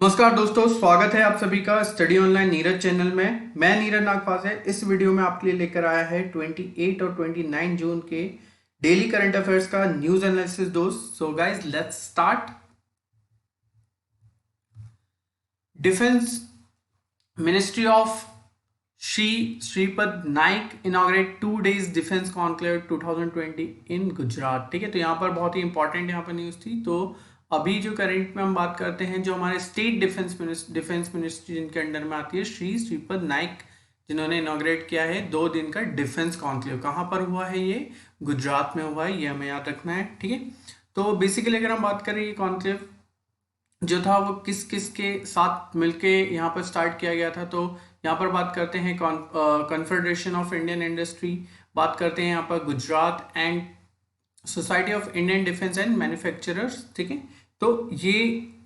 नमस्कार दोस्तों, स्वागत है आप सभी का स्टडी ऑनलाइन नीरज चैनल में। मैं नीरज नागपासे इस वीडियो में आपके लिए लेकर आया है 28 और 29 जून के डेली करंट अफेयर्स का न्यूज एनालिसिस दोस्त। So guys, let's start. Defence ministry of Shripad Naik inaugurate 2 days defence conclave 2020 इन गुजरात। ठीक है, तो यहाँ पर बहुत ही इंपॉर्टेंट यहाँ पर न्यूज थी। तो अभी जो करंट में हम बात करते हैं, जो हमारे स्टेट डिफेंस मिनिस्ट्री जिनके अंडर में आती है, श्रीपद नाइक, जिन्होंने इनॉग्रेट किया है 2 दिन का डिफेंस कॉन्क्लेव। कहाँ पर हुआ है? ये गुजरात में हुआ है, ये हमें याद रखना है। ठीक है, तो बेसिकली अगर हम बात करें, ये कॉन्क्लेव जो था वो किस किस के साथ मिलके यहाँ पर स्टार्ट किया गया था। तो यहाँ पर बात करते हैं कॉन्फेडरेशन ऑफ इंडियन इंडस्ट्री, बात करते हैं यहाँ पर Gujarat and society of Indian defence and manufacturers. ठीक है, तो ये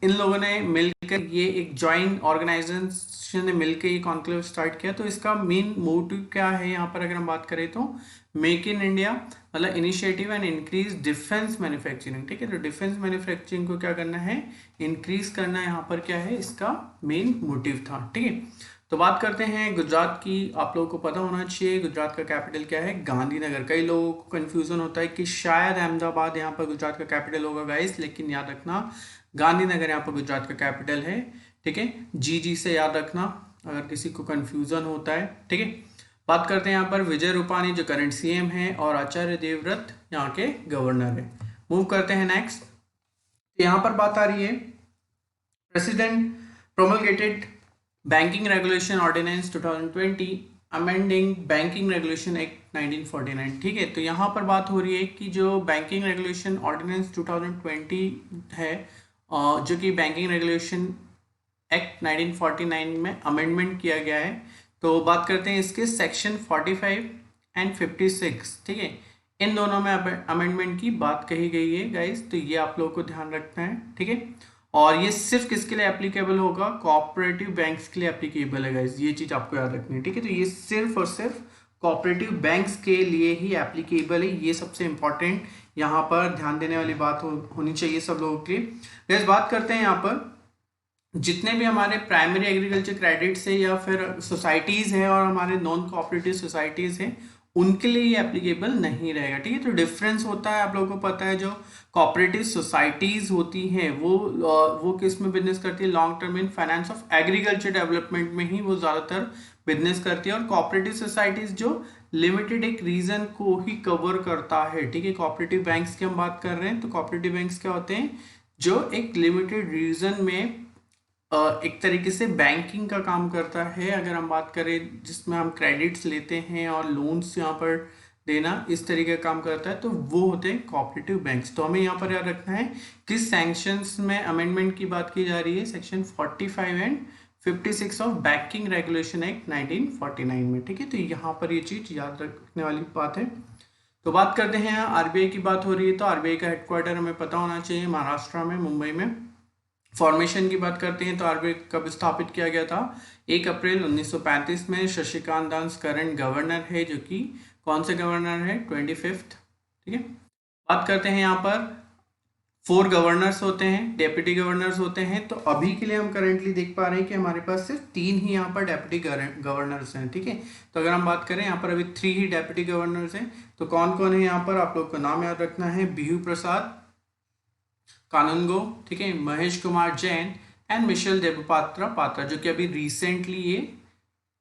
इन लोगों ने मिलकर, ये एक जॉइंट ऑर्गेनाइजेशन ने मिलकर ये कॉन्क्लेव स्टार्ट किया। तो इसका मेन मोटिव क्या है यहाँ पर अगर हम बात करें तो मेक इन इंडिया, मतलब initiative and increase defence manufacturing. ठीक है, तो डिफेंस मैन्युफैक्चरिंग को क्या करना है? इंक्रीज करना। यहाँ पर क्या है इसका मेन मोटिव था। ठीक है, तो बात करते हैं गुजरात की। आप लोगों को पता होना चाहिए गुजरात का कैपिटल क्या है? गांधीनगर। कई लोगों को कंफ्यूजन होता है कि शायद अहमदाबाद यहाँ पर गुजरात का कैपिटल होगा गाइस, लेकिन याद रखना गांधीनगर यहाँ पर गुजरात का कैपिटल है। ठीक है, जी से याद रखना अगर किसी को कंफ्यूजन होता है। ठीक है, बात करते हैं यहाँ पर विजय रूपानी जो करंट सीएम है और आचार्य देवव्रत यहाँ के गवर्नर है। मूव करते हैं नेक्स्ट। यहाँ पर बात आ रही है president promulgated banking regulation ordinance 2020 amending banking regulation act 1949। ठीक है, तो यहाँ पर बात हो रही है कि जो बैंकिंग रेगुलेशन ऑर्डिनेंस 2020 है, जो कि बैंकिंग रेगुलेशन एक्ट 1949 में अमेंडमेंट किया गया है। तो बात करते हैं इसके सेक्शन 45 एंड 56। ठीक है, इन दोनों में अमेंडमेंट की बात कही गई है गाइस, तो ये आप लोगों को ध्यान रखना है। ठीक है, और ये सिर्फ किसके लिए एप्लीकेबल होगा? कोऑपरेटिव बैंक्स के लिए एप्लीकेबल है गाइस, ये चीज आपको याद रखनी है। ठीक है, तो ये सिर्फ और सिर्फ कोऑपरेटिव बैंक्स के लिए ही एप्लीकेबल है। ये सबसे इंपॉर्टेंट यहाँ पर ध्यान देने वाली बात होनी चाहिए सब लोगों के लिए। गाइस, बात करते हैं यहाँ पर जितने भी हमारे प्राइमरी एग्रीकल्चर क्रेडिट्स है या फिर सोसाइटीज है और हमारे नॉन कोऑपरेटिव सोसाइटीज है, उनके लिए ये एप्लीकेबल नहीं रहेगा। ठीक है, तो डिफरेंस होता है, आप लोगों को पता है। जो कोऑपरेटिव सोसाइटीज होती हैं वो किस में बिजनेस करती है? Long term in finance of agriculture development में ही वो ज्यादातर बिजनेस करती है। और कोऑपरेटिव सोसाइटीज जो लिमिटेड एक रीजन को ही कवर करता है। ठीक है, कोऑपरेटिव बैंक्स की हम बात कर रहे हैं, तो कोऑपरेटिव बैंक्स क्या होते हैं? जो एक लिमिटेड रीजन में एक तरीके से बैंकिंग का काम करता है। अगर हम बात करें जिसमें हम क्रेडिट्स लेते हैं और लोन्स यहाँ पर देना, इस तरीके का काम करता है, तो वो होते हैं कोऑपरेटिव बैंक्स। तो हमें यहाँ पर याद रखना है किस सेक्शंस में अमेंडमेंट की बात की जा रही है? Section 45 and 56 of banking regulation act 1949 में। ठीक है, तो यहाँ पर ये चीज याद रखने वाली बात है। तो बात करते हैं, आरबीआई की बात हो रही है, तो आरबीआई का हेडक्वार्टर हमें पता होना चाहिए महाराष्ट्र में, मुंबई में। फॉर्मेशन की बात करते हैं तो आरबीआई कब स्थापित किया गया था? 1 अप्रैल 1935 में। शशिकांत दास करंट गवर्नर है, जो कि कौन से गवर्नर है? 25th। ठीक है, बात करते हैं यहाँ पर 4 गवर्नर्स होते हैं, डेप्यूटी गवर्नर्स होते हैं। तो अभी के लिए हम करेंटली देख पा रहे हैं कि हमारे पास सिर्फ 3 ही यहाँ पर डेप्यूटी गवर्नर्स हैं। ठीक है, तो अगर हम बात करें यहाँ पर अभी 3 ही डेप्यूटी गवर्नर्स हैं। तो कौन कौन है यहाँ पर? आप लोग को नाम याद रखना है, बिहू प्रसाद कानूनगो, ठीक है, महेश कुमार जैन एंड मिशेल देबपात्रा, जो कि अभी रिसेंटली ये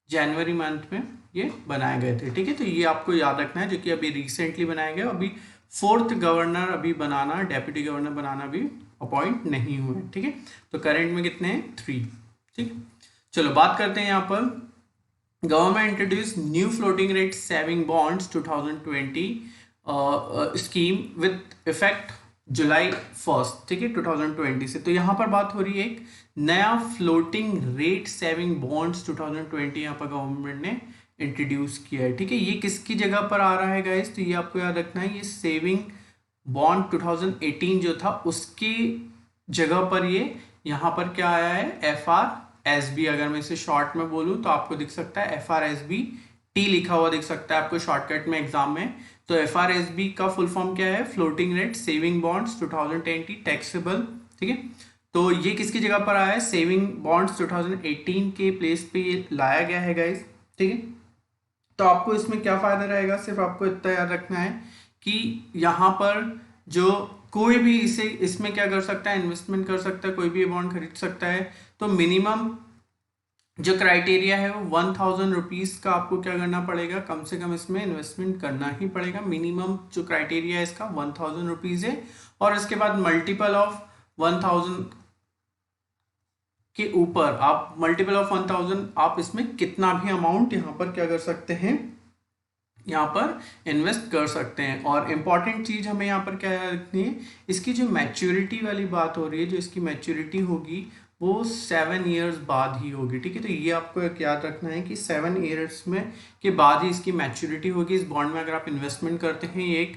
जनवरी मंथ में ये बनाए गए थे। ठीक है, तो ये आपको याद रखना है, जो कि अभी रिसेंटली बनाए गए। अभी 4th गवर्नर अभी बनाना, डेप्यूटी गवर्नर बनाना भी अपॉइंट नहीं हुए। ठीक है, तो करंट में कितने हैं? 3। ठीक, चलो बात करते हैं यहाँ पर government introduce new floating rate saving bonds 2020 scheme with effect July 1। ठीक है, 2020 से। तो यहाँ पर बात हो रही है एक नया फ्लोटिंग रेट सेविंग बॉन्ड्स 2020 यहाँ पर गवर्नमेंट ने इंट्रोड्यूस किया है। ठीक है, ये किसकी जगह पर आ रहा है गाइस? तो ये आपको याद रखना है, ये सेविंग बॉन्ड 2018 जो था उसकी जगह पर ये यहाँ पर क्या आया है? FRSB। अगर मैं इसे शॉर्ट में बोलूँ तो आपको दिख सकता है FRSB, टी लिखा हुआ दिख सकता है आपको शॉर्टकट में एग्जाम में। तो FRSB का फुल फॉर्म क्या है? Floating rate saving bonds 2020 taxable. ठीक है, तो ये किसकी जगह पर आया है, सेविंग बॉन्ड्स 2018 के प्लेस पे ये लाया गया है गाइस, ठीक है। तो आपको इसमें क्या फायदा रहेगा, सिर्फ आपको इतना याद रखना है कि यहाँ पर जो कोई भी इसे इसमें क्या कर सकता है, इन्वेस्टमेंट कर सकता है, कोई भी बॉन्ड खरीद सकता है। तो मिनिमम जो क्राइटेरिया है वो 1000 रुपीज़ का आपको क्या करना पड़ेगा, कम से कम इसमें इन्वेस्टमेंट करना ही पड़ेगा। मिनिमम जो क्राइटेरिया है इसका 1000 रुपीज़ है, और इसके बाद मल्टीपल ऑफ 1000 के ऊपर आप मल्टीपल ऑफ 1000 आप इसमें कितना भी अमाउंट यहाँ पर क्या कर सकते हैं, यहाँ पर इन्वेस्ट कर सकते हैं। और इम्पॉर्टेंट चीज़ हमें यहाँ पर क्या रखनी है, इसकी जो मैच्योरिटी वाली बात हो रही है, जो इसकी मैच्योरिटी होगी वो 7 ईयर्स बाद ही होगी, ठीक है। तो ये आपको एक याद रखना है कि 7 ईयर्स में के बाद ही इसकी मैच्योरिटी होगी इस बॉन्ड में। अगर आप इन्वेस्टमेंट करते हैं, ये एक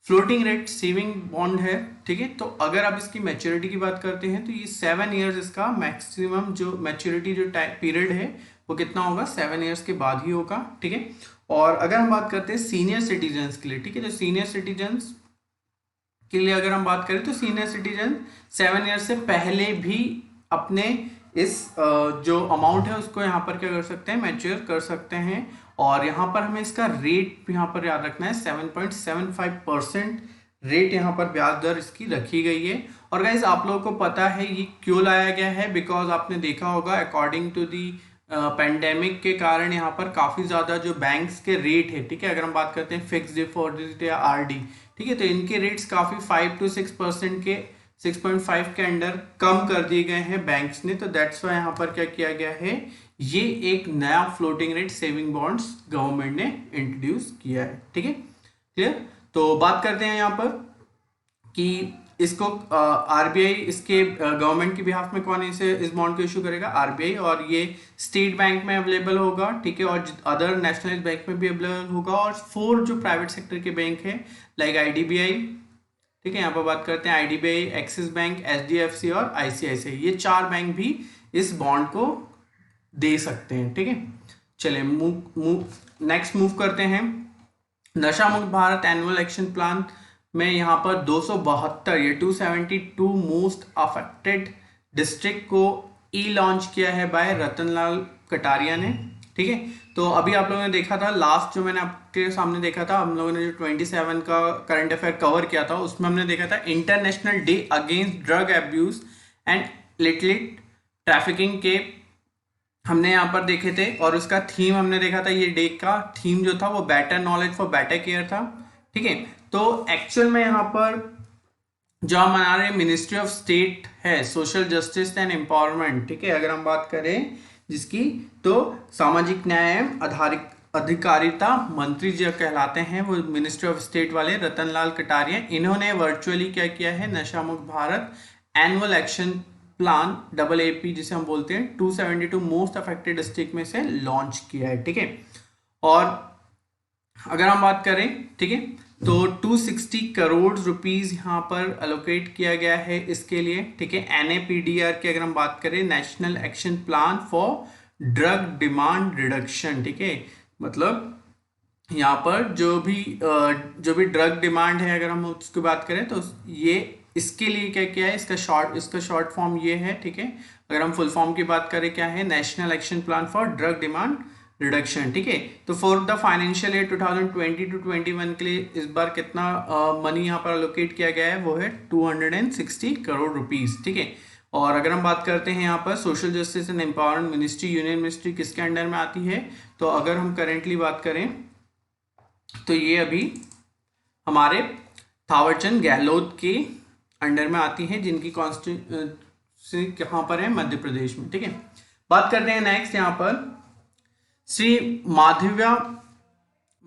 फ्लोटिंग रेट सेविंग बॉन्ड है, ठीक है। तो अगर आप इसकी मैच्योरिटी की बात करते हैं तो ये 7 ईयर्स इसका मैक्सिमम जो मैच्योरिटी जो टाइम पीरियड है वो कितना होगा, 7 ईयर्स के बाद ही होगा, ठीक है। और अगर हम बात करते हैं सीनियर सिटीजन्स के लिए, ठीक है, तो सीनियर सिटीजन्स के लिए अगर हम बात करें तो सीनियर सिटीजन 7 ईयर्स से पहले भी अपने इस जो अमाउंट है उसको यहाँ पर क्या कर सकते हैं, मैच्योर कर सकते हैं। और यहाँ पर हमें इसका रेट यहाँ पर याद रखना है, 7.75% रेट यहाँ पर ब्याज दर इसकी रखी गई है। और गाइज आप लोगों को पता है ये क्यों लाया गया है, बिकॉज आपने देखा होगा अकॉर्डिंग टू दी पेंडेमिक के कारण यहाँ पर काफ़ी ज़्यादा जो बैंक्स के रेट है, ठीक है, अगर हम बात करते हैं फिक्स डिपॉजिट या आरडी, ठीक है, तो इनके रेट्स काफ़ी 5 to 6% के 6.5 के अंडर कम कर दिए गए हैं बैंक्स ने। तो दैट्स वाई यहाँ पर क्या किया गया है, ये एक नया floating rate saving bonds government ने इंट्रोड्यूस किया है, ठीक है, क्लियर। तो बात करते हैं यहाँ पर कि इसको आरबीआई इसके गवर्नमेंट की बिहाफ में कौन इसे इस बॉन्ड को इशू करेगा, आरबीआई। और ये स्टेट बैंक में अवेलेबल होगा, ठीक है, और अदर नेशनलाइज बैंक में भी अवेलेबल होगा। और 4 जो प्राइवेट सेक्टर के बैंक है लाइक आईडीबीआई, ठीक है, यहाँ पर बात करते हैं आईडीबीआई, एक्सिस बैंक, एचडीएफसी और आईसीआईसीआई, ये 4 बैंक भी इस बॉन्ड को दे सकते हैं, ठीक है। चलिए नेक्स्ट मूव करते हैं। नशा मुक्त भारत एनुअल एक्शन प्लान में यहाँ पर 272 ये 272 मोस्ट अफेक्टेड डिस्ट्रिक्ट को ई लॉन्च किया है बाय रतनलाल कटारिया ने, ठीक है। तो अभी आप लोगों ने देखा था लास्ट जो मैंने आपके सामने देखा था, हम लोगों ने जो 27 का करंट अफेयर कवर किया था उसमें हमने देखा था international day against drug abuse and little trafficking के हमने यहाँ पर देखे थे। और उसका थीम हमने देखा था, ये डे का थीम जो था वो better knowledge for better care था, ठीक है। तो एक्चुअल में यहाँ पर जो हम मना रहे हैं मिनिस्ट्री ऑफ स्टेट है सोशल जस्टिस एंड एम्पावरमेंट, ठीक है, अगर हम बात करें जिसकी, तो सामाजिक न्याय एवं अधिकारिता मंत्री जो कहलाते हैं वो मिनिस्ट्री ऑफ स्टेट वाले रतनलाल कटारिया, इन्होंने वर्चुअली क्या किया है, नशा मुक्त Bharat annual action plan AAP जिसे हम बोलते हैं 272 मोस्ट अफेक्टेड डिस्ट्रिक्ट में से लॉन्च किया है, ठीक है। और अगर हम बात करें, ठीक है, तो 260 करोड़ रुपीस यहाँ पर अलोकेट किया गया है इसके लिए, ठीक है। NAPDR की अगर हम बात करें, national action plan for drug demand reduction, ठीक है, मतलब यहाँ पर जो भी ड्रग डिमांड है अगर हम उसकी बात करें तो ये इसके लिए क्या किया है, इसका शॉर्ट फॉर्म ये है, ठीक है। अगर हम फुल फॉर्म की बात करें क्या है, national action plan for drug demand reduction, ठीक है। तो for the financial year 2020 to 21 के लिए इस बार कितना मनी यहाँ पर अलोकेट किया गया है, वो है 260 करोड़ रुपीस, ठीक है। और अगर हम बात करते हैं यहाँ पर social justice and empowerment ministry, union ministry किसके अंडर में आती है, तो अगर हम करेंटली बात करें तो ये अभी हमारे थावरचंद गहलोत के अंडर में आती है, जिनकी कॉन्स्टिट्यूंसी कहाँ पर है, मध्य प्रदेश में, ठीक है। बात करते हैं नेक्स्ट यहाँ पर Shri Madhavya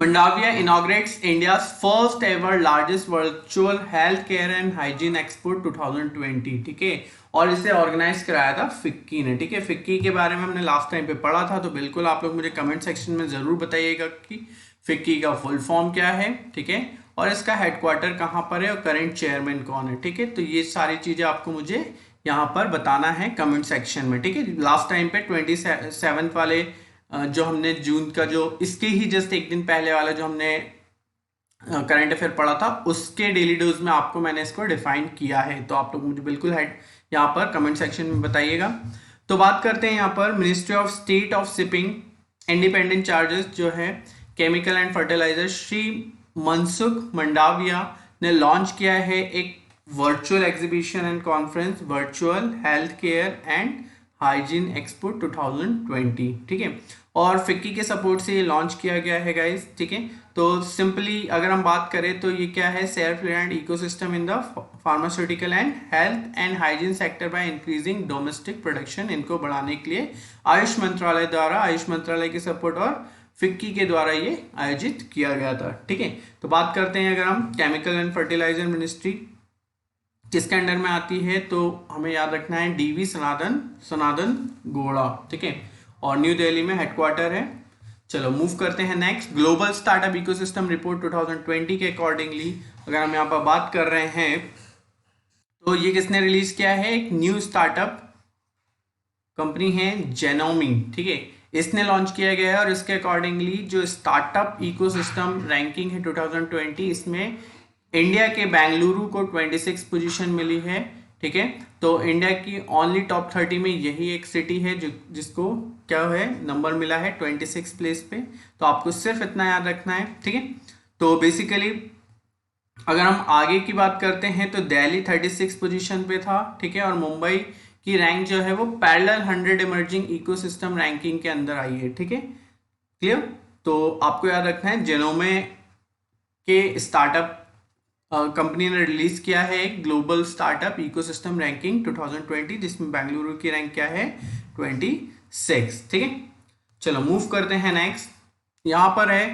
Mandaviya inaugurates India first ever largest virtual health care and hygiene expo 2020, ठीक है। और इसे ऑर्गेनाइज कराया था फिक्की ने, ठीक है। फिक्की के बारे में हमने लास्ट टाइम पे पढ़ा था, तो बिल्कुल आप लोग मुझे कमेंट सेक्शन में जरूर बताइएगा कि फिक्की का फुल फॉर्म क्या है, ठीक है, और इसका हेडक्वार्टर कहाँ पर है और करंट चेयरमैन कौन है, ठीक है। तो ये सारी चीजें आपको मुझे यहाँ पर बताना है कमेंट सेक्शन में, ठीक है। लास्ट टाइम पे 27 वाले जो हमने जून का जो इसके ही जस्ट एक दिन पहले वाला जो हमने करंट अफेयर पढ़ा था उसके डेली डोज में आपको मैंने इसको डिफाइन किया है, तो आप लोग मुझे बिल्कुल यहाँ पर कमेंट सेक्शन में बताइएगा। तो बात करते हैं यहाँ पर ministry of state of shipping independent charges जो है chemical and fertiliser Shri Mansukh Mandaviya ने लॉन्च किया है एक virtual exhibition and conference virtual health care and hygiene expo 2020, ठीक है। और फिक्की के सपोर्ट से ये लॉन्च किया गया है गाइस, ठीक है। तो सिंपली अगर हम बात करें तो ये क्या है, self reliant ecosystem in the pharmaceutical and health and hygiene sector by increasing domestic production, इनको बढ़ाने के लिए आयुष मंत्रालय द्वारा, आयुष मंत्रालय के सपोर्ट और फिक्की के द्वारा ये आयोजित किया गया था, ठीक है। तो बात करते हैं अगर हम केमिकल एंड फर्टिलाइजर मिनिस्ट्री किसके अंडर में आती है, तो हमें याद रखना है डीवी सनातन गौड़ा, ठीक है, और न्यू दिल्ली में हेडक्वार्टर है। चलो मूव करते हैं next, global startup ecosystem report 2020 के अकॉर्डिंगली अगर हम यहाँ पर बात कर रहे हैं तो ये किसने रिलीज किया है, एक न्यू स्टार्टअप कंपनी है जेनोमी, ठीक है, इसने लॉन्च किया गया है। और इसके अकॉर्डिंगली जो स्टार्टअप इकोसिस्टम रैंकिंग है 2020, इसमें इंडिया के बेंगलुरु को 26 पोजीशन मिली है, ठीक है। तो इंडिया की ओनली टॉप 30 में यही एक सिटी है जो जिसको क्या है नंबर मिला है 26 प्लेस पे। तो आपको सिर्फ इतना याद रखना है, ठीक है। तो बेसिकली अगर हम आगे की बात करते हैं तो दिल्ली 36 पोजीशन पे था, ठीक है, और मुंबई की रैंक जो है वो पैरेलल 100 इमर्जिंग इकोसिस्टम रैंकिंग के अंदर आई है, ठीक है, क्लियर। तो आपको याद रखना है जेनोमे के स्टार्टअप कंपनी ने रिलीज किया है एक ग्लोबल स्टार्टअप इकोसिस्टम रैंकिंग 2020 जिसमें बेंगलुरु की रैंक क्या है 26, ठीक है। चलो मूव करते हैं नेक्स्ट, यहाँ पर है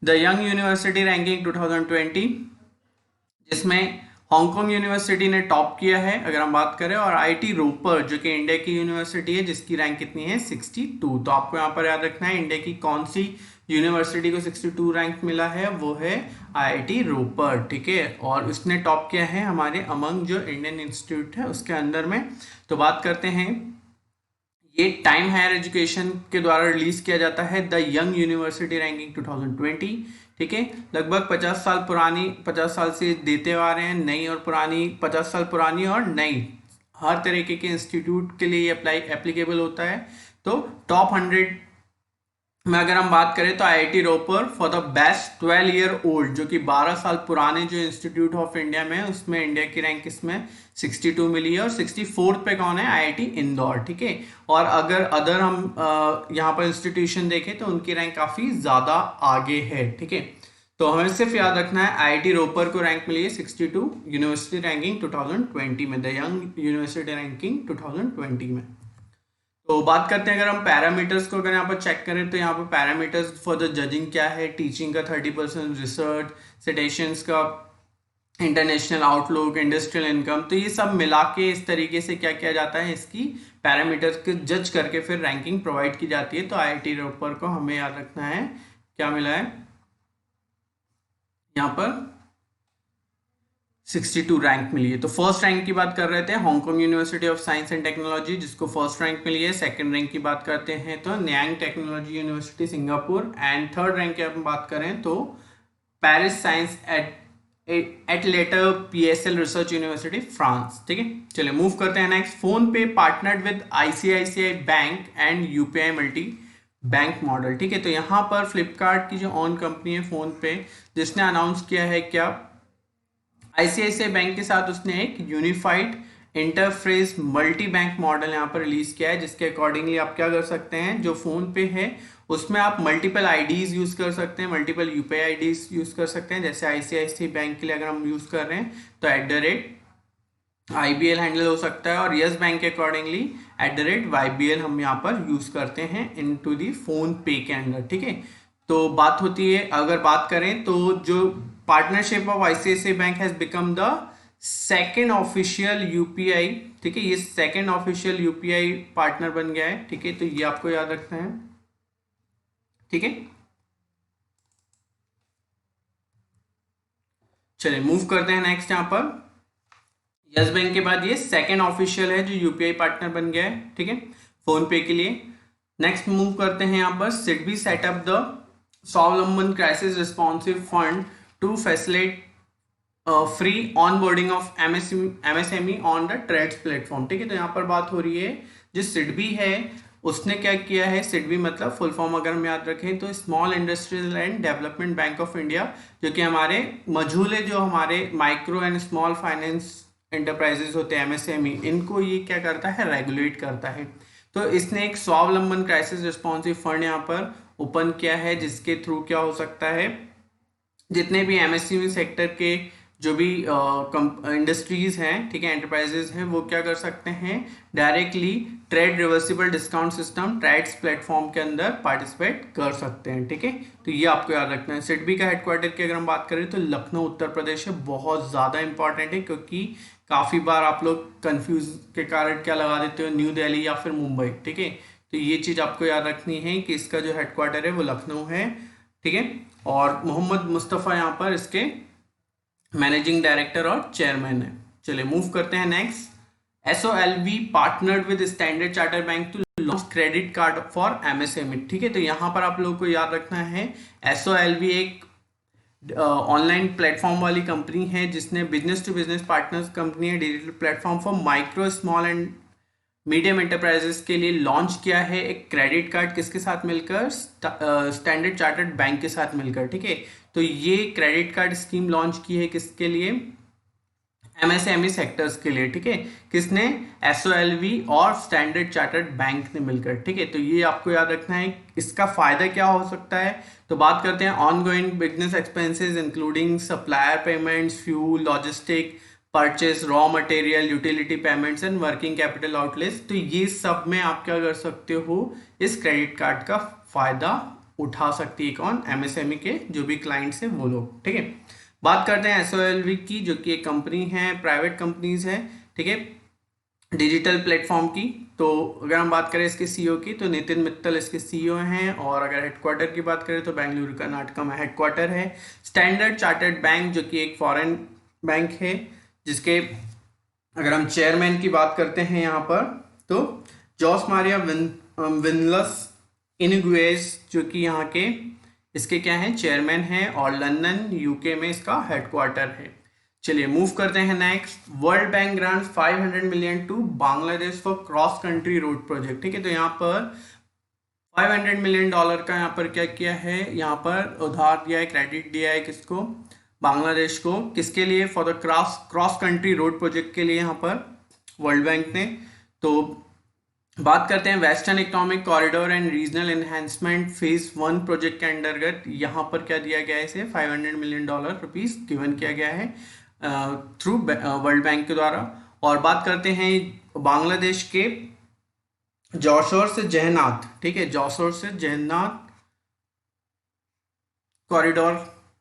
द यंग यूनिवर्सिटी रैंकिंग 2020 जिसमें हांगकांग यूनिवर्सिटी ने टॉप किया है अगर हम बात करें, और आईआईटी रोपर जो कि इंडिया की यूनिवर्सिटी है जिसकी रैंक कितनी है 62। तो आपको यहाँ पर याद रखना है इंडिया की कौन सी यूनिवर्सिटी को 62 रैंक मिला है, वो है आईआईटी रोपर, ठीक है, और उसने टॉप किया है हमारे अमंग जो इंडियन इंस्टीट्यूट है उसके अंदर में। तो बात करते हैं, ये टाइम हायर एजुकेशन के द्वारा रिलीज किया जाता है द यंग यूनिवर्सिटी रैंकिंग 2020, ठीक है। लगभग 50 साल पुरानी, 50 साल से देते आ रहे हैं, नई और पुरानी, 50 साल पुरानी और नई हर तरीके के इंस्टीट्यूट के लिए एप्लीकेबल होता है। तो टॉप 100 में अगर हम बात करें तो IIT Ropar for the best 12 year old जो कि 12 साल पुराने जो इंस्टीट्यूट ऑफ इंडिया में उसमें इंडिया की रैंक इसमें 62 मिली है। और 64th पे कौन है, आईआईटी इंदौर, ठीक है। और अगर अदर हम यहाँ पर इंस्टीट्यूशन देखें तो उनकी रैंक काफ़ी ज़्यादा आगे है, ठीक है। तो हमें सिर्फ याद रखना है आईआईटी रोपर को रैंक मिली है 62 यूनिवर्सिटी रैंकिंग 2020 में, द यंग यूनिवर्सिटी रैंकिंग 2020 में। तो बात करते हैं अगर हम पैरामीटर्स को अगर यहाँ पर चेक करें तो यहाँ पर पैरामीटर्स फॉर द जजिंग क्या है, टीचिंग का 30%, रिसर्च सिटेशंस का, इंटरनेशनल आउटलुक, इंडस्ट्रियल इनकम, तो ये सब मिला के इस तरीके से क्या किया जाता है, इसकी पैरामीटर्स के जज करके फिर रैंकिंग प्रोवाइड की जाती है। तो आईआईटी रोपर को हमें याद रखना है क्या मिला है यहाँ पर 62 रैंक मिली है। तो फर्स्ट रैंक की बात कर रहे थे Hong Kong university of science and technology जिसको फर्स्ट रैंक मिली है। सेकंड रैंक की बात करते हैं तो Nanyang technology university Singapore, and third rank की हम बात करें तो Paris science et lettres PSL research university France, ठीक है। चलिए मूव करते हैं next, PhonePe partnered with ICICI bank and UPI multi bank model, ठीक है। तो यहाँ पर फ्लिपकार्ट की जो ओन कंपनी है फोन पे जिसने अनाउंस किया है क्या, आईसीआईसीआई बैंक के साथ उसने एक unified interface multi bank model यहाँ पर रिलीज किया है जिसके अकॉर्डिंगली आप क्या कर सकते हैं, जो फोन पे है उसमें आप मल्टीपल आईडीज यूज कर सकते हैं, मल्टीपल यूपीआई आईडीज यूज कर सकते हैं। जैसे आईसीआईसीआई बैंक के लिए अगर हम यूज कर रहे हैं तो @IBL हैंडल हो सकता है, और यस बैंक के अकॉर्डिंगली @YBL हम यहाँ पर यूज करते हैं इनटू दी फोन पे के अंदर, ठीक है। तो बात होती है अगर बात करें तो जो partnership of ICICI bank has become the second official UPI, ठीक है, ये सेकेंड ऑफिशियल यूपीआई पार्टनर बन गया है, ठीक है। तो ये आपको याद रखना है, ठीक है। चलिए मूव करते हैं नेक्स्ट, यहाँ पर यस बैंक के बाद ये सेकेंड ऑफिशियल है जो यूपीआई पार्टनर बन गया है, ठीक है, फोन पे के लिए। नेक्स्ट मूव करते हैं यहाँ पर SIDBI set up the Swavalamban crisis responsive fund to facilitate free onboarding of MSME on the TReDS platform. ठीक है, तो यहाँ पर बात हो रही है जो सिडबी है उसने क्या किया है, सिडबी मतलब फुल फॉर्म अगर हम याद रखें तो small industrial and development bank of India, जो कि हमारे मझूले जो हमारे micro and small finance enterprises होते हैं एमएसएमई, इनको ये क्या करता है, रेगुलेट करता है। तो इसने एक स्वावलंबन क्राइसिस रिस्पॉन्सिव फंड यहाँ पर ओपन किया है, जिसके थ्रू क्या हो सकता है, जितने भी एमएसएमई सेक्टर के जो भी इंडस्ट्रीज हैं, ठीक है, एंटरप्राइजेस हैं, वो क्या कर सकते हैं, directly trade reversible discount system TReDS platform के अंदर पार्टिसिपेट कर सकते हैं। ठीक है, तो ये आपको याद रखना है। सिडबी का हेडक्वार्टर की अगर हम बात करें तो लखनऊ उत्तर प्रदेश है। बहुत ज़्यादा इंपॉर्टेंट है क्योंकि काफ़ी बार आप लोग कंफ्यूज के कारण क्या लगा देते हो, न्यू दिल्ली या फिर मुंबई। ठीक है, तो ये चीज़ आपको याद रखनी है कि इसका जो हेडक्वार्टर है वो लखनऊ है। ठीक है, और मोहम्मद मुस्तफ़ा यहाँ पर इसके मैनेजिंग डायरेक्टर और चेयरमैन है। चलिए मूव करते हैं next. SOLV partnered with Standard Chartered Bank to launch credit card for MSME. ठीक है, तो यहाँ पर आप लोगों को याद रखना है SOLV एक ऑनलाइन प्लेटफॉर्म वाली कंपनी है जिसने business to business partners company है, digital platform for micro small and medium enterprises के लिए लॉन्च किया है एक क्रेडिट कार्ड, किसके साथ मिलकर, स्टैंडर्ड चार्टर्ड बैंक के साथ मिलकर। ठीक है, तो ये क्रेडिट कार्ड स्कीम लॉन्च की है किसके लिए, एमएसएमई सेक्टर्स के लिए। ठीक है, किसने, SOLV और स्टैंडर्ड चार्टर्ड बैंक ने मिलकर। ठीक है, तो ये आपको याद रखना है। इसका फायदा क्या हो सकता है, तो बात करते हैं ongoing business expenses including supplier payments, fuel, logistic, purchase, raw material, utility payments and working capital outlays. तो ये सब में आप क्या कर सकते हो, इस क्रेडिट कार्ड का फायदा उठा सकती है कौन, एमएसएमई के जो भी क्लाइंट्स हैं वो लोग। ठीक है, बात करते हैं SOLV की, जो कि एक कंपनी है, प्राइवेट कंपनीज है। ठीक है, डिजिटल प्लेटफॉर्म की। तो अगर हम बात करें इसके सीईओ की तो नितिन मित्तल इसके सीईओ हैं, और अगर हेडक्वार्टर की बात करें तो बेंगलुरु कर्नाटका में हेडक्वार्टर है। स्टैंडर्ड चार्टर्ड बैंक जो कि एक फॉरेन बैंक है, जिसके अगर हम चेयरमैन की बात करते हैं यहाँ पर तो जॉस मारिया विनलस इनगुएज, जो कि यहाँ के इसके क्या हैं, चेयरमैन हैं, और लंदन यूके में इसका हेडक्वार्टर है। चलिए मूव करते हैं next. World Bank grant 500 million to Bangladesh for cross country road project. ठीक है, तो यहाँ पर $500 मिलियन का यहाँ पर क्या किया है, यहाँ पर उधार दिया है, क्रेडिट दिया है किसको, बांग्लादेश को, किसके लिए, for the cross country road project के लिए यहाँ पर वर्ल्ड बैंक ने। तो बात करते हैं western economic corridor and regional enhancement phase 1 project के अंतर्गत यहाँ पर क्या दिया गया है, इसे $500 मिलियन गिवन किया गया है थ्रू वर्ल्ड बैंक के द्वारा। और बात करते हैं बांग्लादेश के जौशोर से जहनाथ। ठीक है, जौशोर से जहनाथ कॉरिडोर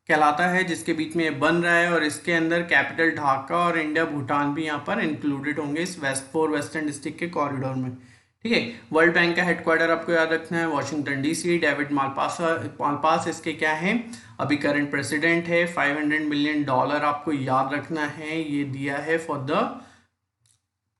कहलाता है, जिसके बीच में ये बन रहा है, और इसके अंदर कैपिटल ढाका और इंडिया भूटान भी यहाँ पर इंक्लूडेड होंगे इस वेस्टर्न डिस्ट्रिक्ट के कॉरिडोर में। ठीक है, वर्ल्ड बैंक का हेडक्वार्टर आपको याद रखना है वॉशिंगटन DC। डेविड मालपास इसके क्या है, अभी करंट प्रेसिडेंट है। $500 मिलियन आपको याद रखना है, ये दिया है for the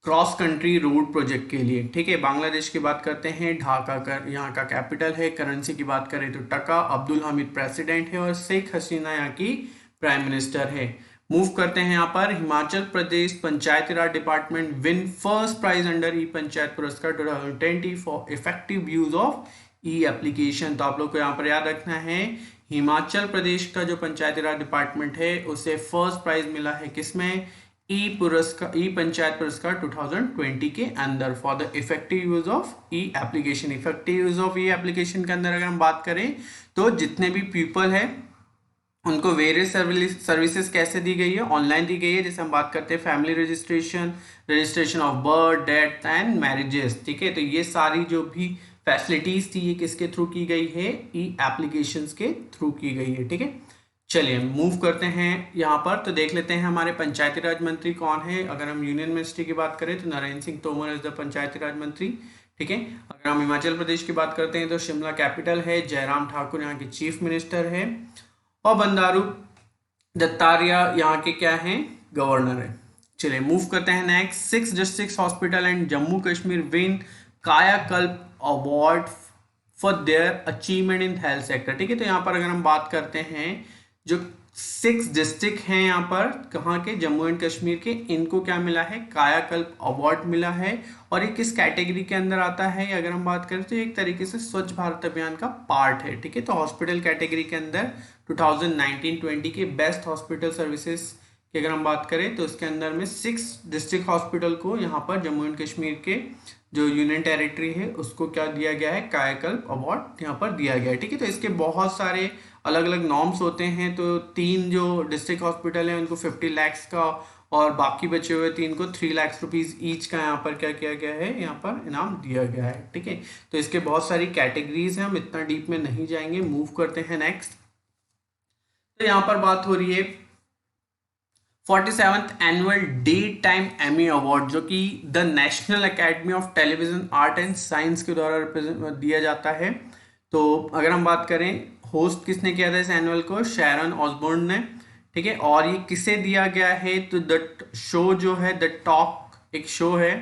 cross country road project के लिए। ठीक है, बांग्लादेश की बात करते हैं, ढाका का यहाँ का कैपिटल है। करेंसी की बात करें तो टका, अब्दुल हमीद प्रेसिडेंट है और शेख हसीना यहाँ की प्राइम मिनिस्टर है। मूव करते हैं यहाँ पर Himachal Pradesh Panchayati Raj department win first prize under e panchayat Puraskar 2020 for effective use of e application. तो आप लोग को यहाँ पर याद रखना है, हिमाचल प्रदेश का जो पंचायती राज डिपार्टमेंट है उसे फर्स्ट प्राइज मिला है किसमें, ई पंचायत पुरस्कार 2020 के अंदर for the effective use of e application. Effective use of e application के अंदर अगर हम बात करें तो जितने भी पीपल है उनको वेरियस सर्विसेज कैसे दी गई है, ऑनलाइन दी गई है। जैसे हम बात करते हैं family registration of birth, death and marriages. ठीक है, तो ये सारी जो भी फैसिलिटीज थी ये किसके थ्रू की गई है, ई एप्लीकेशंस के थ्रू की गई है। ठीक है, चलिए मूव करते हैं यहाँ पर, तो देख लेते हैं हमारे पंचायती राज मंत्री कौन है। अगर हम यूनियन मिनिस्ट्री की बात करें तो नरेंद्र सिंह तोमर इज द पंचायती राज मंत्री। ठीक है, अगर हम हिमाचल प्रदेश की बात करते हैं तो शिमला कैपिटल है, जयराम ठाकुर यहाँ के चीफ मिनिस्टर है, और बंडारू दत्तात्रेय यहाँ के क्या हैं, गवर्नर है। चलिए मूव करते हैं next. 6 district hospital and Jammu Kashmir win Kayakalp award for their achievement in health sector. ठीक है, तो यहाँ पर अगर हम बात करते हैं जो 6 डिस्ट्रिक्ट हैं यहाँ पर, कहाँ के, जम्मू एंड कश्मीर के, इनको क्या मिला है, कायाकल्प अवार्ड मिला है। और ये किस कैटेगरी के अंदर आता है, अगर हम बात करें तो एक तरीके से स्वच्छ भारत अभियान का पार्ट है, ठीक है। तो हॉस्पिटल कैटेगरी के अंदर 2019-20 के बेस्ट हॉस्पिटल सर्विसेज की अगर हम बात करें तो इसके अंदर में 6 डिस्ट्रिक्ट हॉस्पिटल को यहाँ पर जम्मू एंड कश्मीर के जो यूनियन टेरिटरी है उसको क्या दिया गया है, कायाकल्प अवार्ड यहाँ पर दिया गया है, ठीक है। तो इसके बहुत सारे अलग अलग नॉर्म्स होते हैं। तो 3 जो डिस्ट्रिक्ट हॉस्पिटल हैं उनको 50 लाख का, और बाकी बचे हुए 3 को 3 लाख रुपीज ईच का यहाँ पर क्या किया गया है, यहाँ पर इनाम दिया गया है, ठीक है। तो इसके बहुत सारी कैटेगरीज हैं, हम इतना डीप में नहीं जाएंगे, मूव करते हैं नेक्स्ट। तो यहाँ पर बात हो रही है 47th annual day time Emmy award, जो कि the national academy of television art and science के द्वारा दिया जाता है। तो अगर हम बात करें होस्ट किसने किया था इस एनुअल को, शैरन ऑसबोर्न ने, ठीक है। और ये किसे दिया गया है, तो द शो जो है द टॉक एक शो है,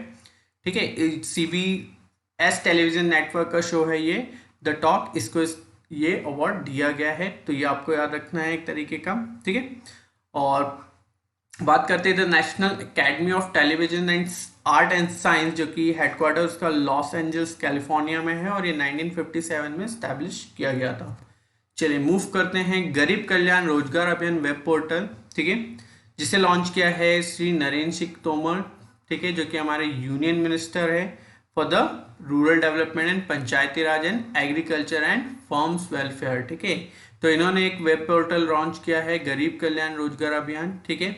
ठीक है, CBS टेलीविजन नेटवर्क का शो है ये द टॉक, इसको ये अवार्ड दिया गया है। तो ये आपको याद रखना है एक तरीके का, ठीक है। और बात करते हैं the national academy of television and art and science, जो कि हेडक्वार्टर उसका लॉस एंजल्स कैलिफोर्निया में है, और ये 1957 में स्टैब्लिश किया गया था। चलिए मूव करते हैं गरीब कल्याण रोजगार अभियान वेब पोर्टल, ठीक है, जिसे लॉन्च किया है श्री नरेंद्र सिंह तोमर, ठीक है, जो कि हमारे यूनियन मिनिस्टर है for the rural development and Panchayati Raj and agriculture and farms welfare, ठीक है। तो इन्होंने एक वेब पोर्टल लॉन्च किया है गरीब कल्याण रोजगार अभियान, ठीक है।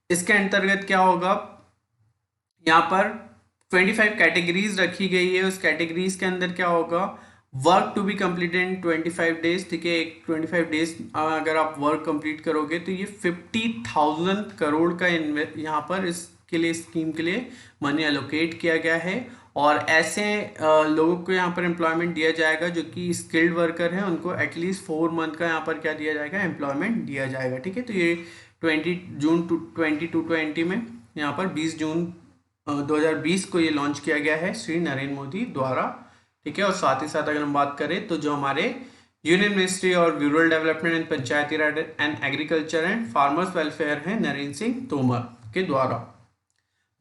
इसके अंतर्गत क्या होगा, यहाँ पर 25 कैटेगरीज रखी गई है। उस कैटेगरीज के अंदर क्या होगा, work to be completed in 25 days, ठीक है। एक 25 डेज अगर आप वर्क कंप्लीट करोगे तो ये 50,000 करोड़ का यहाँ पर इसके लिए स्कीम के लिए मनी एलोकेट किया गया है। और ऐसे लोगों को यहाँ पर एम्प्लॉयमेंट दिया जाएगा जो कि स्किल्ड वर्कर हैं, उनको एटलीस्ट 4 मंथ का यहाँ पर क्या दिया जाएगा, एम्प्लॉयमेंट दिया जाएगा, ठीक है। तो ये 20 जून 2020 में यहाँ पर 20 जून 2020 को ये लॉन्च किया गया है श्री नरेंद्र मोदी द्वारा, ठीक है। और साथ ही साथ अगर हम बात करें तो जो हमारे यूनियन मिनिस्ट्री और rural development and Panchayati Raj and agriculture and farmers welfare है नरेंद्र सिंह तोमर के द्वारा।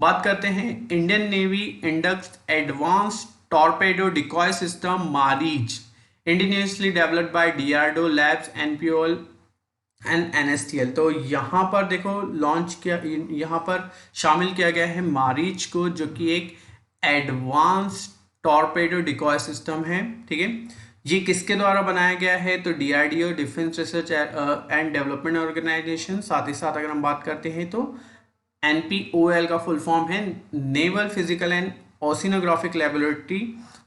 बात करते हैं Indian Navy inducts advanced torpedo decoy system Maareech, indigenously developed by DRDO labs, NPOL and NSTL। तो यहाँ पर देखो लॉन्च किया, यहाँ पर शामिल किया गया है मारीच को, जो कि एक एडवांस टॉर्पेडो डिकॉय सिस्टम है, ठीक है। ये किसके द्वारा बनाया गया है, तो DRDO defence research and development organisation. साथ ही साथ अगर हम बात करते हैं तो NPOL का फुल फॉर्म है नेवल फिजिकल एंड ओशिनोग्राफिक लेबोरेटरी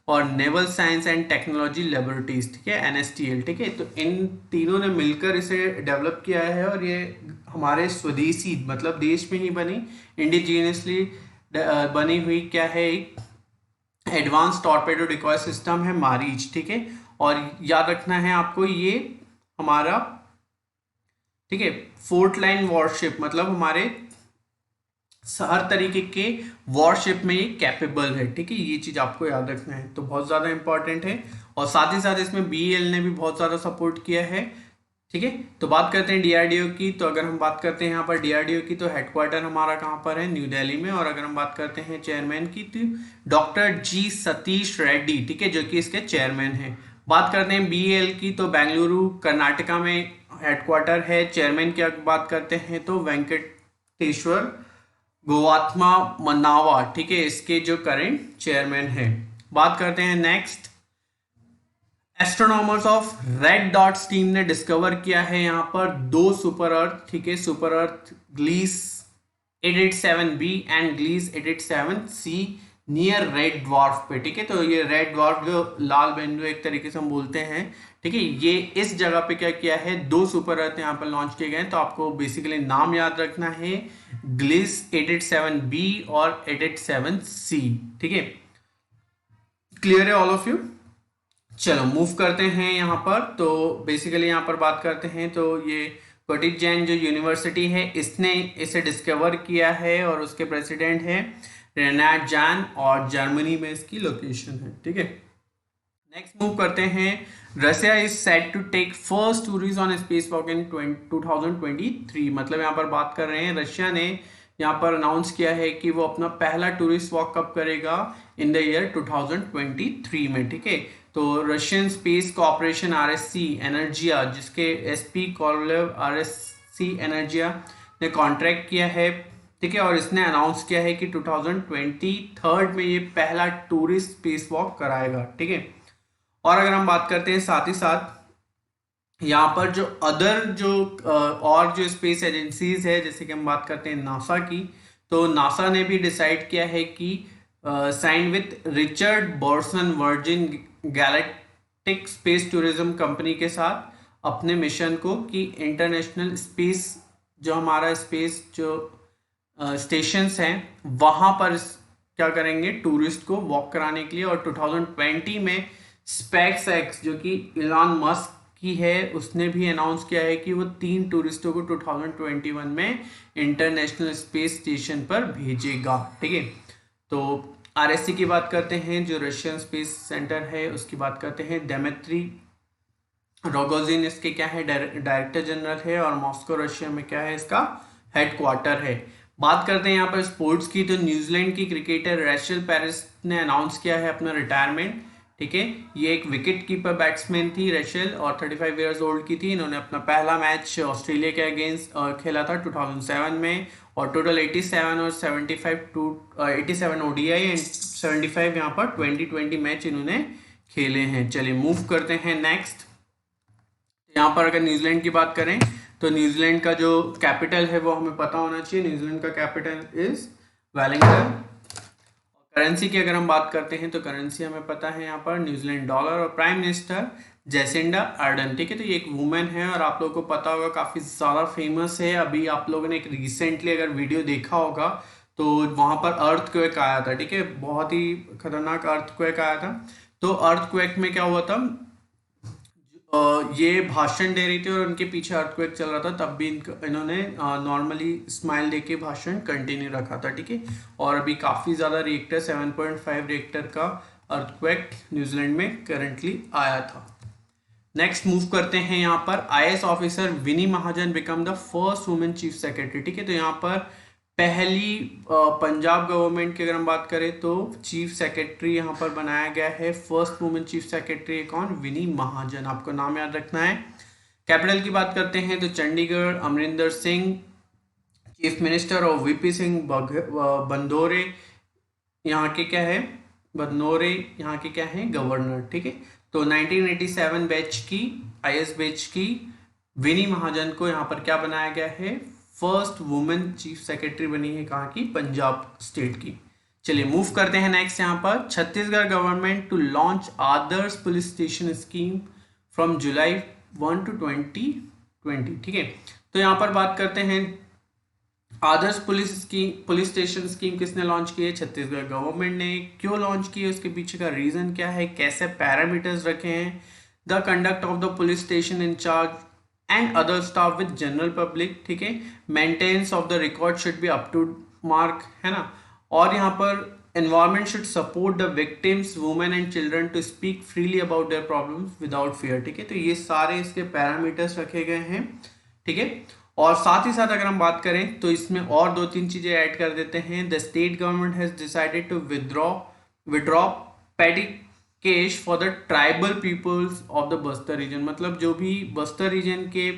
और naval science and technology laboratories, ठीक है, NSTL, ठीक है। तो इन तीनों ने मिलकर इसे डेवलप किया है, और ये हमारे स्वदेशी मतलब देश में ही बनी इंडिजीनियसली बनी हुई क्या है, एक एडवांस टॉर्पेडो डिकॉय सिस्टम है मारीच, ठीक है। और याद रखना है आपको ये हमारा, ठीक है, फोर्थ लाइन वॉरशिप, मतलब हमारे हर तरीके के वॉरशिप में ये कैपेबल है, ठीक है। ये चीज आपको याद रखना है, तो बहुत ज्यादा इंपॉर्टेंट है। और साथ ही साथ इसमें BEL ने भी बहुत ज्यादा सपोर्ट किया है, ठीक है। तो बात करते हैं DRDO की। तो अगर हम बात करते हैं यहाँ पर DRDO की, तो हेडक्वार्टर हमारा कहाँ पर है, न्यू दिल्ली में। और अगर हम बात करते हैं चेयरमैन की, तो डॉक्टर G सतीश रेड्डी, ठीक है, जो कि इसके चेयरमैन है। बात करते हैं BEL की, तो बेंगलुरु कर्नाटका में हेडक्वार्टर है। चेयरमैन की बात करते हैं तो वेंकटेश्वर गोवात्मा मनावा, ठीक है, इसके जो करेंट चेयरमैन है। बात करते हैं next, astronomers of Red Dots team ने डिस्कवर किया है यहाँ पर 2 सुपर अर्थ, ठीक है, super earth Gliese 887b and Gliese 887c near red dwarf पे, ठीक है। तो ये रेड ड्वार्फ जो लाल बिंदु एक तरीके से हम बोलते हैं, ठीक है, ये इस जगह पे क्या किया है, 2 सुपर अर्थ यहाँ पर लॉन्च किए गए। तो आपको बेसिकली नाम याद रखना है, ग्लिस 887b और 887c, ठीक है। क्लियर है ऑल ऑफ यू। चलो मूव करते हैं यहाँ पर। तो बेसिकली यहाँ पर बात करते हैं तो ये कोटिंजन जो यूनिवर्सिटी है इसने इसे डिस्कवर किया है, और उसके प्रेसिडेंट है रेनाड जान, और जर्मनी में इसकी लोकेशन है, ठीक है। नेक्स्ट मूव करते हैं। Russia is set to take first tourist on spacewalk in 2023। मतलब यहाँ पर बात कर रहे हैं, रशिया ने यहाँ पर अनाउंस किया है कि वो अपना पहला टूरिस्ट वॉक कब करेगा, इन द ईयर 2023 में। ठीक है, तो रशियन स्पेस कॉर्पोरेशन आरएससी एनर्जिया, जिसके एसपी कॉर्लेव आरएससी एनर्जिया ने कॉन्ट्रैक्ट किया है, ठीक है, और इसने अनाउंस किया है कि 2023 में ये पहला टूरिस्ट स्पेस वॉक कराएगा। ठीक है, और अगर हम बात करते हैं साथ ही साथ यहाँ पर जो अदर जो और जो स्पेस एजेंसीज है, जैसे कि हम बात करते हैं नासा की, तो नासा ने भी डिसाइड किया है कि sign with Richard Branson Virgin Galactic space tourism company के साथ अपने मिशन को कि इंटरनेशनल स्पेस जो हमारा स्पेस जो स्टेशंस हैं वहाँ पर क्या करेंगे, टूरिस्ट को वॉक कराने के लिए। और 2020 में स्पेस एक्स जो कि इलॉन मस्क की है, उसने भी अनाउंस किया है कि वो 3 टूरिस्टों को 2021 में इंटरनेशनल स्पेस स्टेशन पर भेजेगा। ठीक है, तो आरएससी की बात करते हैं, जो रशियन स्पेस सेंटर है उसकी बात करते हैं। डेमेट्री रोगोजिन इसके क्या है, डायरेक्टर जनरल है, और मॉस्को रशिया में क्या है, इसका हेडक्वार्टर है। बात करते हैं यहाँ पर स्पोर्ट्स की, तो न्यूजीलैंड की क्रिकेटर रेचल पेरिस ने अनाउंस किया है अपना रिटायरमेंट। ठीक है, ये एक विकेट कीपर बैट्समैन थी रेचल, और 35 इयर्स ओल्ड की थी। इन्होंने अपना पहला मैच ऑस्ट्रेलिया के अगेंस्ट खेला था 2007 में, और टोटल 87 और 87 ओडीआई एंड 75 यहाँ पर 2020 मैच इन्होंने खेले हैं। चलिए मूव करते हैं नेक्स्ट। यहाँ पर अगर न्यूजीलैंड की बात करें तो न्यूजीलैंड का जो कैपिटल है वो हमें पता होना चाहिए। न्यूजीलैंड का कैपिटल इज वेलिंगटन। करेंसी की अगर हम बात करते हैं तो करेंसी हमें पता है यहाँ पर न्यूजीलैंड डॉलर, और प्राइम मिनिस्टर जेसिंडा आर्डन। ठीक है, तो ये एक वुमेन है और आप लोगों को पता होगा काफ़ी ज़्यादा फेमस है। अभी आप लोगों ने एक रिसेंटली अगर वीडियो देखा होगा तो वहाँ पर अर्थक्वेक आया था। ठीक है, बहुत ही खतरनाक अर्थक्वेक आया था। तो अर्थक्वेक में क्या हुआ था, ये भाषण दे रही थी और उनके पीछे अर्थक्वेक चल रहा था, तब भी इन्होंने नॉर्मली स्माइल देके भाषण कंटिन्यू रखा था। ठीक है, और अभी काफ़ी ज़्यादा रिएक्टर 7.5 रिएक्टर का अर्थक्वेक न्यूजीलैंड में करंटली आया था। नेक्स्ट मूव करते हैं यहाँ पर। IAS officer Vini Mahajan become the first women chief secretary. ठीक है, तो यहाँ पर पहली पंजाब गवर्नमेंट की अगर हम बात करें तो चीफ सेक्रेटरी यहाँ पर बनाया गया है, फर्स्ट वुमेन चीफ सेक्रेटरी कौन, विनी महाजन, आपको नाम याद रखना है। कैपिटल की बात करते हैं तो चंडीगढ़। अमरिंदर सिंह चीफ मिनिस्टर, और वीपी सिंह बंदोरे यहाँ के क्या है, बदनोरे यहाँ के क्या है, गवर्नर। ठीक है, तो 1987 बैच की आईएएस बैच की विनी महाजन को यहाँ पर क्या बनाया गया है, फर्स्ट वुमेन चीफ सेक्रेटरी बनी है, कहाँ की, पंजाब स्टेट की। चलिए मूव करते हैं नेक्स्ट। यहाँ पर Chhattisgarh government to launch Adarsh police station scheme from July 1 to 2020। ठीक है, तो यहाँ पर बात करते हैं आदर्श पुलिस स्टेशन स्कीम किसने लॉन्च की है, छत्तीसगढ़ गवर्नमेंट ने। क्यों लॉन्च की है, उसके पीछे का रीजन क्या है, कैसे पैरामीटर्स रखे हैं, the conduct of the police station in charge and other staff with general public. ठीक है, maintenance of the record should be up to mark, है ना, और यहाँ पर environment should support the victims women and children to speak freely about their problems without fear. ठीक है, तो ये सारे इसके पैरामीटर्स रखे गए हैं। ठीक है, और साथ ही साथ अगर हम बात करें तो इसमें और 2-3 चीजें ऐड कर देते हैं। The state government has decided to withdraw petty cash for the tribal peoples of the Bastar region. मतलब जो भी बस्तर रीजन के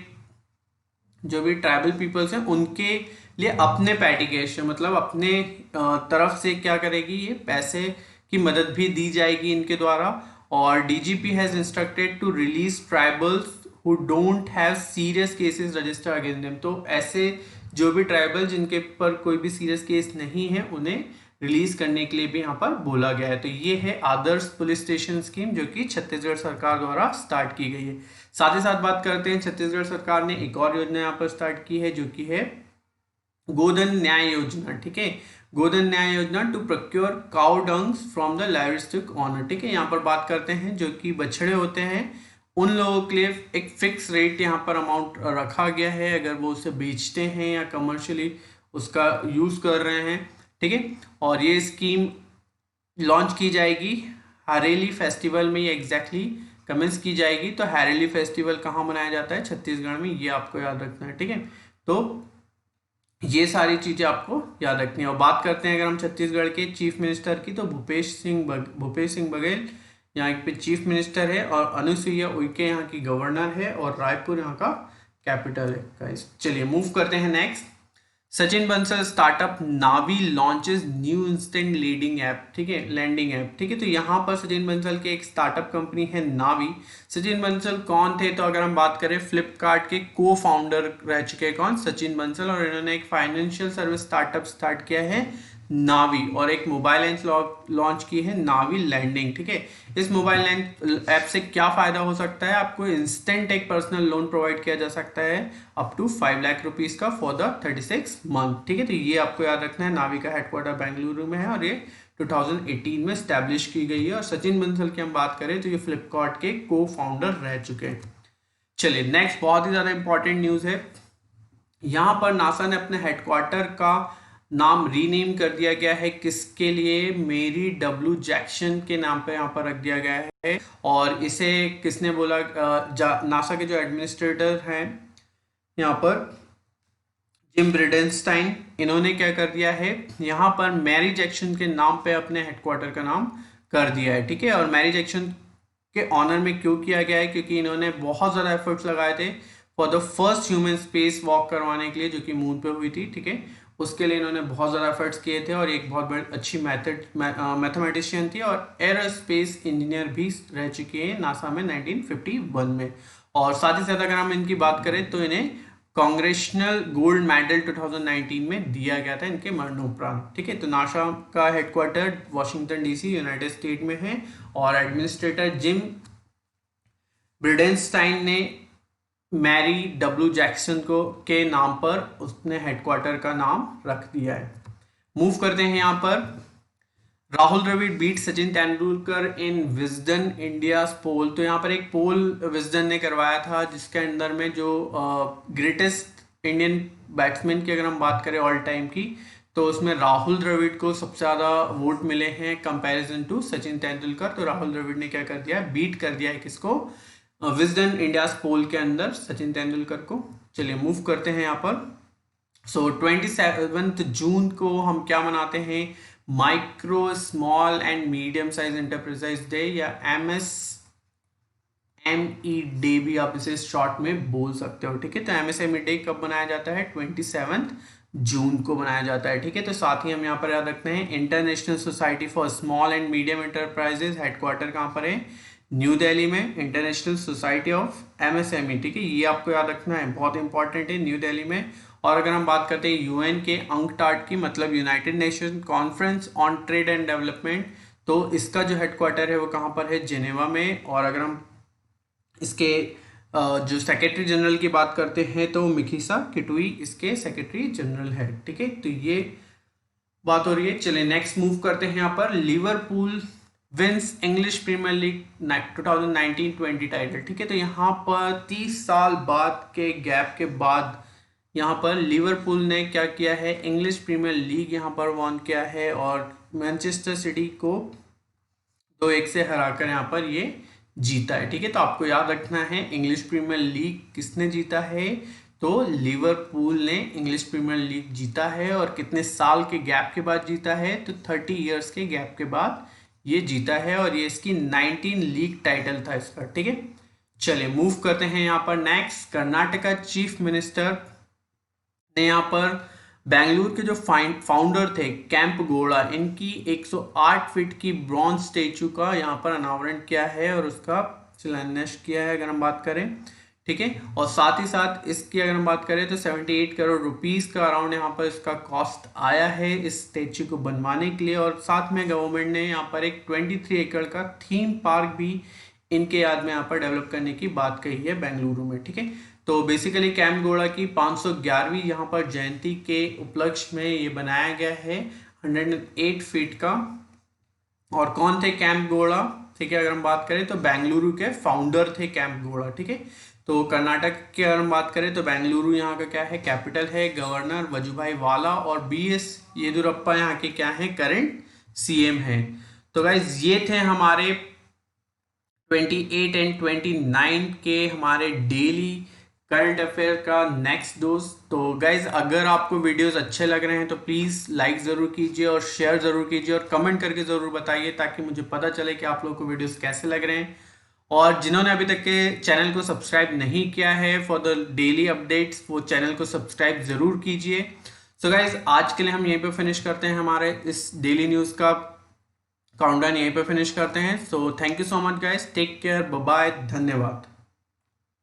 जो भी ट्राइबल पीपल्स हैं उनके लिए अपने पैटी कैश, मतलब अपने तरफ से क्या करेगी, ये पैसे की मदद भी दी जाएगी इनके द्वारा। और DGP has instructed to release tribals who don't have serious cases register against them. तो ऐसे जो भी ट्राइबल जिनके पर कोई भी सीरियस केस नहीं है उन्हें रिलीज करने के लिए भी यहाँ पर बोला गया है। तो ये है आदर्श पुलिस स्टेशन स्कीम जो कि छत्तीसगढ़ सरकार द्वारा स्टार्ट की गई है। साथ ही साथ बात करते हैं छत्तीसगढ़ सरकार ने एक और योजना यहाँ पर स्टार्ट की है जो कि है गोधन न्याय योजना। ठीक है, Godhan Nyay Yojana to procure cow dungs from the livestock owner. ठीक है, यहाँ पर बात करते हैं जो कि बछड़े होते हैं उन लोगों के लिए एक फिक्स रेट यहाँ पर अमाउंट रखा गया है अगर वो उसे बेचते हैं या कमर्शियली उसका यूज कर रहे हैं। ठीक है, और ये स्कीम लॉन्च की जाएगी हरेली फेस्टिवल में ये एग्जैक्टली कमेंस की जाएगी। तो हरेली फेस्टिवल कहाँ मनाया जाता है? छत्तीसगढ़ में, ये आपको याद रखना है, ठीक है। तो ये सारी चीजें आपको याद रखनी है। और बात करते हैं अगर हम छत्तीसगढ़ के चीफ मिनिस्टर की, तो भूपेश सिंह बघेल यहाँ पे चीफ मिनिस्टर है, और अनुसुईया उइके यहाँ की गवर्नर है, और रायपुर यहाँ का कैपिटल है गाइस। चलिए मूव करते हैं next. Sachin Bansal startup Navi launches new instant leading app, ठीक है, लैंडिंग ऐप, ठीक है। तो यहाँ पर सचिन बंसल के एक स्टार्टअप कंपनी है नावी। सचिन बंसल कौन थे? तो अगर हम बात करें, फ्लिपकार्ट के को फाउंडर रह चुके हैं कौन? सचिन बंसल। और इन्होंने एक फाइनेंशियल सर्विस स्टार्टअप स्टार्ट किया है नावी, और एक मोबाइल ऐप लॉन्च की है नावी लैंडिंग, ठीक है। इस मोबाइल ऐप से क्या फायदा हो सकता है? आपको इंस्टेंट एक पर्सनल लोन प्रोवाइड किया जा सकता है अप टू 5 लाख रुपीज का फॉर द 36 मंथ, ठीक है। तो ये आपको याद रखना है। नावी का हेडक्वार्टर बेंगलुरु में है, और ये 2018 में स्टैब्लिश की गई है। और सचिन बंसल की हम बात करें तो ये फ्लिपकार्ट के को फाउंडर रह चुके हैं। चलिए नेक्स्ट, बहुत ही ज्यादा इंपॉर्टेंट न्यूज है। यहाँ पर नासा ने अपने हेडक्वार्टर का नाम रीनेम कर दिया गया है। किसके लिए? मेरी डब्ल्यू जैक्सन के नाम पे यहाँ पर रख दिया गया है। और इसे किसने बोला? नासा के जो एडमिनिस्ट्रेटर हैं यहाँ पर, जिम ब्रिडेनस्टाइन, इन्होंने क्या कर दिया है, यहाँ पर मैरी जैक्सन के नाम पे अपने हेडक्वार्टर का नाम कर दिया है, ठीक है। और मैरी जैक्सन के ऑनर में क्यों किया गया है? क्योंकि इन्होंने बहुत ज़्यादा एफर्ट्स लगाए थे for the first human space walk करवाने के लिए, जो कि मून पे हुई थी, ठीक है। उसके लिए इन्होंने बहुत ज़्यादा एफर्ट्स किए थे, और एक बहुत बड़ी अच्छी मैथमेटिशियन थी, और एरोस्पेस इंजीनियर भी रह चुकी है नासा में 1951 में। और साथ ही साथ अगर हम इनकी बात करें तो इन्हें कांग्रेशनल गोल्ड मेडल 2019 में दिया गया था इनके मरणोपरांत, ठीक है। तो नासा का headquarter Washington DC United state में है, और एडमिनिस्ट्रेटर जिम ब्रिडेनस्टाइन ने मैरी डब्ल्यू जैक्सन को के नाम पर उसने हेडक्वार्टर का नाम रख दिया है। मूव करते हैं यहाँ पर। राहुल द्रविड़ बीट सचिन तेंदुलकर इन विजडन इंडिया पोल। तो यहाँ पर एक पोल विजडन ने करवाया था, जिसके अंदर में जो ग्रेटेस्ट इंडियन बैट्समैन की अगर हम बात करें ऑल टाइम की, तो उसमें राहुल द्रविड़ को सबसे ज़्यादा वोट मिले हैं कंपैरिजन टू सचिन तेंदुलकर। तो राहुल द्रविड़ ने क्या कर दिया? बीट कर दिया है किसको? विजडन इंडिया पोल के अंदर सचिन तेंदुलकर को। चलिए मूव करते हैं यहाँ पर। सो 27 जून को हम क्या मनाते हैं? Micro small and medium size enterprise day, या MSME डे भी आप इसे शॉर्ट में बोल सकते हो, ठीक है। तो MSME डे कब मनाया जाता है? 27 जून को मनाया जाता है, ठीक है। तो साथ ही हम यहाँ पर याद रखते हैं international society for small and medium enterprises, headquarter कहाँ पर है? न्यू दिल्ली में। इंटरनेशनल सोसाइटी ऑफ MSME, ठीक है, ये आपको याद रखना है, बहुत इंपॉर्टेंट है, न्यू दिल्ली में। और अगर हम बात करते हैं यूएन के UNCTAD की, मतलब United nation conference on trade and development, तो इसका जो हेडक्वार्टर है वो कहाँ पर है? जेनेवा में। और अगर हम इसके जो सेक्रेटरी जनरल की बात करते हैं तो मिखिसा किटुई इसके सेक्रेटरी जनरल है, ठीक है। तो ये बात हो रही है। चलिए नेक्स्ट मूव करते हैं यहाँ पर। Liverpool wins English Premier League 2019-20 title, ठीक है। तो यहाँ पर 30 साल बाद के गैप के बाद यहाँ पर लिवरपूल ने क्या किया है? इंग्लिश प्रीमियर लीग यहाँ पर वॉन किया है, और मैनचेस्टर सिटी को 2-1 से हराकर यहाँ पर ये जीता है, ठीक है। तो आपको याद रखना है इंग्लिश प्रीमियर लीग किसने जीता है? तो लिवरपूल ने इंग्लिश प्रीमियर लीग जीता है। और कितने साल के गैप के बाद जीता है? तो 30 ईयर्स के गैप के बाद ये जीता है, और ये इसकी 19 लीग टाइटल था इसका, ठीक है। चलिए मूव करते हैं यहाँ पर नेक्स्ट। कर्नाटका चीफ मिनिस्टर ने यहाँ पर बेंगलुरु के जो फाउंडर थे कैंप गौड़ा, इनकी 108 फीट की ब्रॉन्ज स्टेचू का यहाँ पर अनावरण किया है, और उसका शिलान्यास किया है अगर हम बात करें, ठीक है। और साथ ही साथ इसकी अगर हम बात करें तो 78 करोड़ रुपीस का अराउंड यहाँ पर इसका कॉस्ट आया है इस स्टेचू को बनवाने के लिए। और साथ में गवर्नमेंट ने यहाँ पर एक 23 एकड़ का थीम पार्क भी इनके याद में यहाँ पर डेवलप करने की बात कही है बेंगलुरु में, ठीक है। तो बेसिकली कैंप गौड़ा की 511वीं यहाँ पर जयंती के उपलक्ष्य में ये बनाया गया है 108 फीट का। और कौन थे कैंप गौड़ा? ठीक है, अगर हम बात करें तो बेंगलुरु के फाउंडर थे कैंप गौड़ा, ठीक है। तो कर्नाटक की अगर हम बात करें तो बेंगलुरु यहाँ का क्या है? कैपिटल है। गवर्नर वजुभाई वाला और BS येदियुरप्पा यहाँ के क्या है? करंट CM है। तो गाइज ये थे हमारे 28 एंड 29 के हमारे डेली करंट अफेयर का नेक्स्ट डोज। तो गाइज अगर आपको वीडियोस अच्छे लग रहे हैं तो प्लीज़ लाइक ज़रूर कीजिए और शेयर ज़रूर कीजिए और कमेंट करके ज़रूर बताइए, ताकि मुझे पता चले कि आप लोगों को वीडियोस कैसे लग रहे हैं। और जिन्होंने अभी तक के चैनल को सब्सक्राइब नहीं किया है फॉर द डेली अपडेट्स, वो चैनल को सब्सक्राइब ज़रूर कीजिए। सो गाइज आज के लिए हम यहीं पे फिनिश करते हैं, हमारे इस डेली न्यूज़ का काउंटडाउन यहीं पे फिनिश करते हैं। So thank you so much guys, take care, bye bye, धन्यवाद।